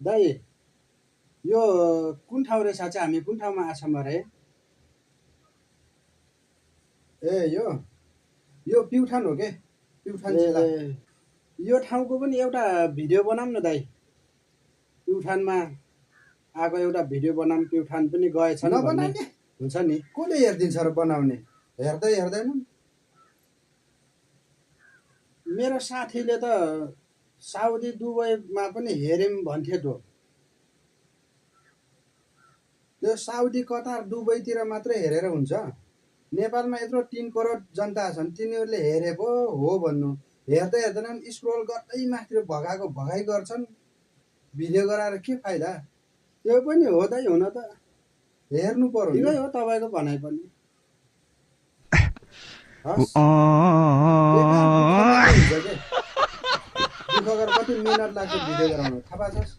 दाइ यो कुन ठाउँ रहेछ चाहिँ हामी कुन ठाउँमा आछौँ अरे ए यो प्युठान हो के प्युठान जिल्ला यो ठाउँको पनि एउटा भिडियो बनाऊँ न दाइ प्युठानमा आएको एउटा भिडियो बनाऊँ प्युठान पनि गएछन् भन्ने नबनाउने हुन्छ नि कसले हेरिदिन्छ र बनाउने हेर्दैन मेरो साथीले त साउदी दुबईमा पनि हेरौँ भन्थे त्यो साउदी कतार दुबईतिर मात्रै हेरेर हुन्छ नेपालमा यत्रो 3 करोड जनता छन् तिनीहरूले हेरे पो हो भन्नु हेर्दैनन् स्क्रोल गर्दै माथि भगाएको भगाइ गर्छन् भिडियो गराएर के फाइदा त्यो पनि हो दाइ हुन त हेर्नु पर्यो ठिकै हो तपाईँको भनाइ पनि हस् दुःख गरेर कति मिहिनेत लाग्छ भिडियो गराउन थाहा पाछस्